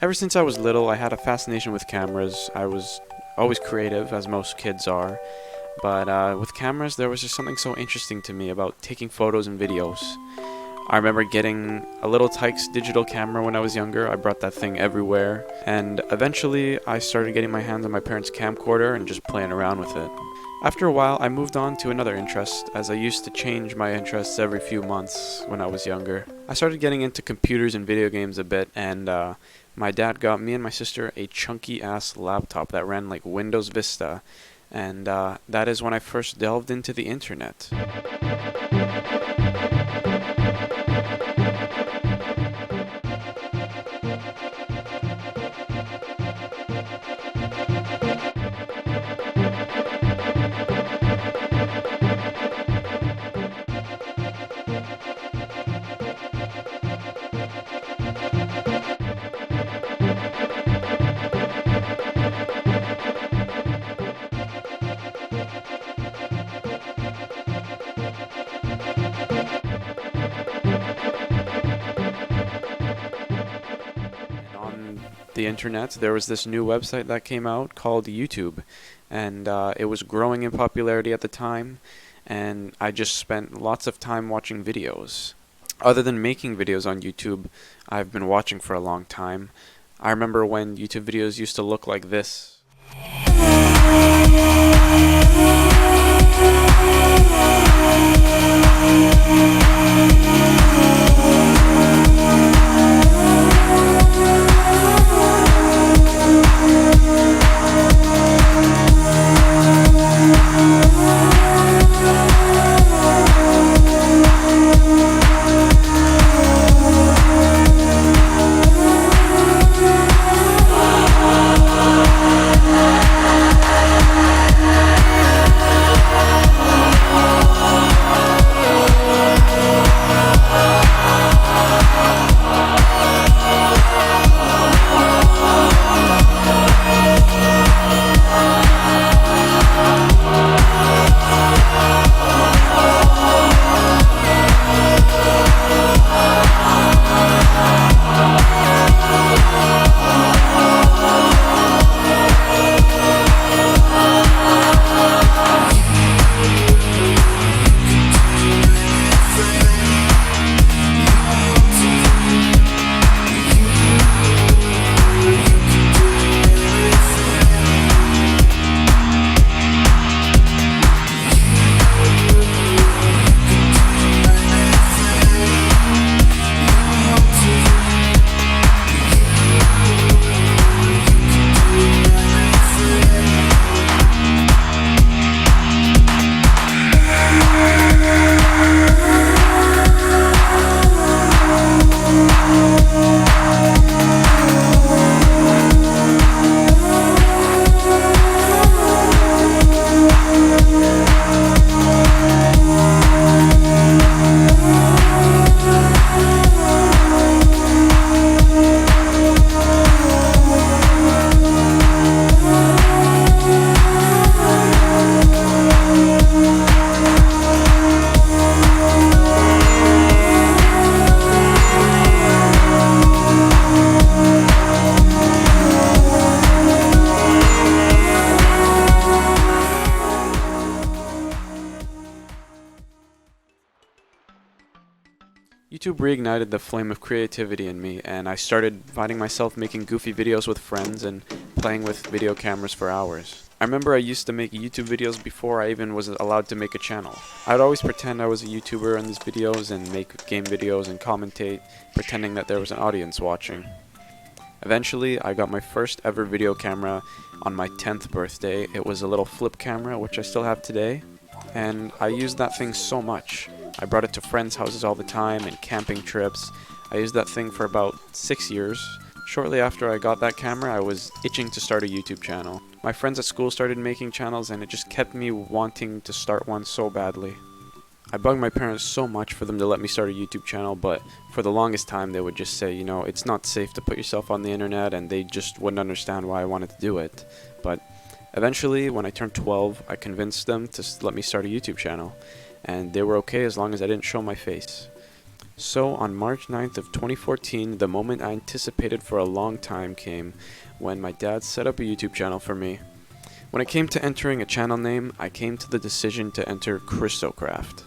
Ever since I was little, I had a fascination with cameras. I was always creative, as most kids are, but with cameras, there was just something so interesting to me about taking photos and videos. I remember getting a little Tykes digital camera when I was younger. I brought that thing everywhere, and eventually I started getting my hands on my parents' camcorder and just playing around with it. After a while, I moved on to another interest, as I used to change my interests every few months when I was younger. I started getting into computers and video games a bit, and my dad got me and my sister a chunky-ass laptop that ran like Windows Vista, and that is when I first delved into the internet. On the internet, there was this new website that came out called YouTube, and it was growing in popularity at the time, and I just spent lots of time watching videos. Other than making videos on YouTube, I've been watching for a long time. I remember when YouTube videos used to look like this. YouTube reignited the flame of creativity in me, and I started finding myself making goofy videos with friends and playing with video cameras for hours. I remember I used to make YouTube videos before I even was allowed to make a channel. I'd always pretend I was a YouTuber in these videos and make game videos and commentate, pretending that there was an audience watching. Eventually, I got my first ever video camera on my 10th birthday. It was a little flip camera, which I still have today, and I used that thing so much. I brought it to friends' houses all the time and camping trips. I used that thing for about 6 years. Shortly after I got that camera, I was itching to start a YouTube channel. My friends at school started making channels, and it just kept me wanting to start one so badly. I bugged my parents so much for them to let me start a YouTube channel, but for the longest time they would just say, you know, it's not safe to put yourself on the internet, and they just wouldn't understand why I wanted to do it. But eventually, when I turned 12, I convinced them to let me start a YouTube channel, and they were okay as long as I didn't show my face. So on March 9th of 2014, the moment I anticipated for a long time came when my dad set up a YouTube channel for me. When it came to entering a channel name, I came to the decision to enter Christocraft.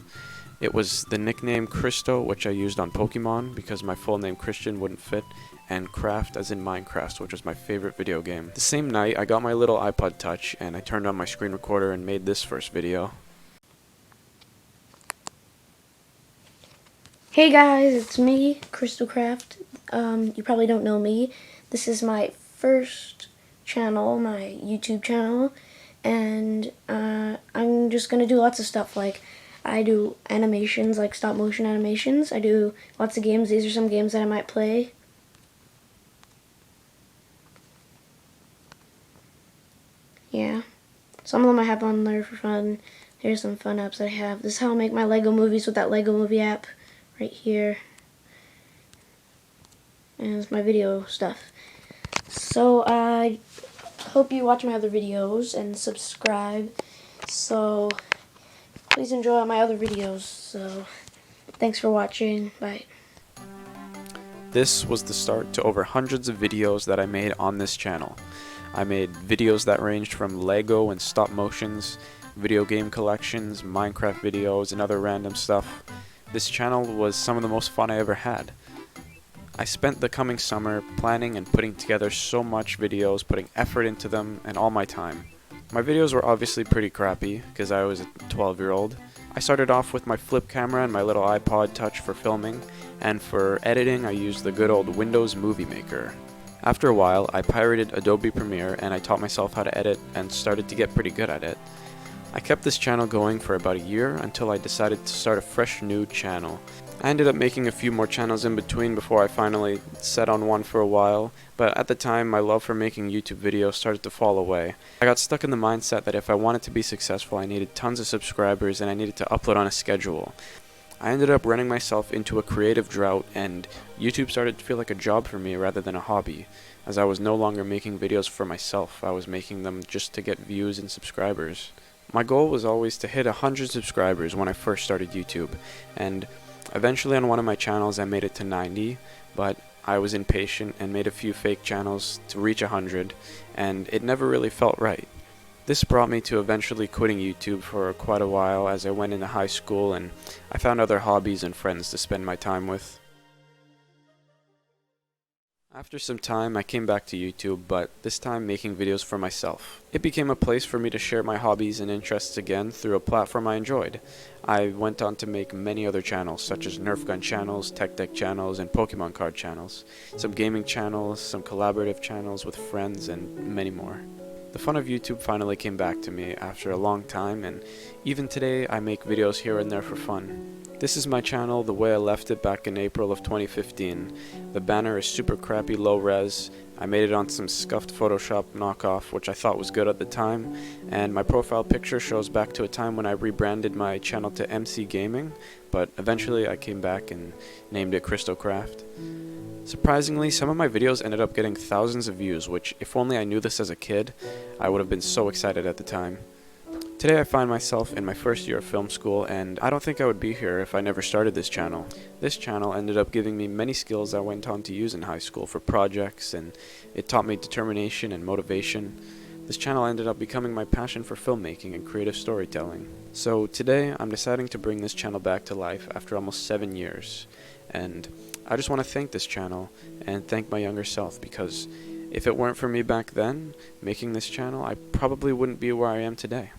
It was the nickname Christo, which I used on Pokemon because my full name Christian wouldn't fit, and Craft as in Minecraft, which was my favorite video game. The same night, I got my little iPod Touch and I turned on my screen recorder and made this first video. Hey guys, it's me, Christocraft. You probably don't know me. This is my first channel, my YouTube channel, and I'm just gonna do lots of stuff. Like, I do animations, like stop motion animations. I do lots of games. These are some games that I might play. Yeah, some of them I have on there for fun. Here's some fun apps that I have. This is how I make my Lego movies with that Lego movie app right here. And it's my video stuff. So I hope you watch my other videos and subscribe. So please enjoy my other videos. So thanks for watching. Bye. This was the start to over hundreds of videos that I made on this channel. I made videos that ranged from Lego and stop motions, video game collections, Minecraft videos, and other random stuff. This channel was some of the most fun I ever had. I spent the coming summer planning and putting together so much videos, putting effort into them, and all my time. My videos were obviously pretty crappy, because I was a 12-year-old. I started off with my flip camera and my little iPod Touch for filming, and for editing I used the good old Windows Movie Maker. After a while, I pirated Adobe Premiere and I taught myself how to edit and started to get pretty good at it. I kept this channel going for about a year until I decided to start a fresh new channel. I ended up making a few more channels in between before I finally set on one for a while, but at the time my love for making YouTube videos started to fall away. I got stuck in the mindset that if I wanted to be successful I needed tons of subscribers and I needed to upload on a schedule. I ended up running myself into a creative drought and YouTube started to feel like a job for me rather than a hobby, as I was no longer making videos for myself, I was making them just to get views and subscribers. My goal was always to hit 100 subscribers when I first started YouTube, and eventually on one of my channels I made it to 90, but I was impatient and made a few fake channels to reach 100, and it never really felt right. This brought me to eventually quitting YouTube for quite a while as I went into high school and I found other hobbies and friends to spend my time with. After some time I came back to YouTube, but this time making videos for myself. It became a place for me to share my hobbies and interests again through a platform I enjoyed. I went on to make many other channels such as Nerf gun channels, tech deck channels, and Pokemon card channels. Some gaming channels, some collaborative channels with friends, and many more. The fun of YouTube finally came back to me after a long time, and even today I make videos here and there for fun. This is my channel the way I left it back in April of 2015. The banner is super crappy low res. I made it on some scuffed Photoshop knockoff which I thought was good at the time, and my profile picture shows back to a time when I rebranded my channel to MC Gaming, but eventually I came back and named it Christocraft. Surprisingly, some of my videos ended up getting thousands of views, which if only I knew this as a kid, I would have been so excited at the time. Today I find myself in my first year of film school, and I don't think I would be here if I never started this channel. This channel ended up giving me many skills I went on to use in high school for projects, and it taught me determination and motivation. This channel ended up becoming my passion for filmmaking and creative storytelling. So today I'm deciding to bring this channel back to life after almost 7 years. And I just want to thank this channel and thank my younger self, because if it weren't for me back then making this channel, I probably wouldn't be where I am today.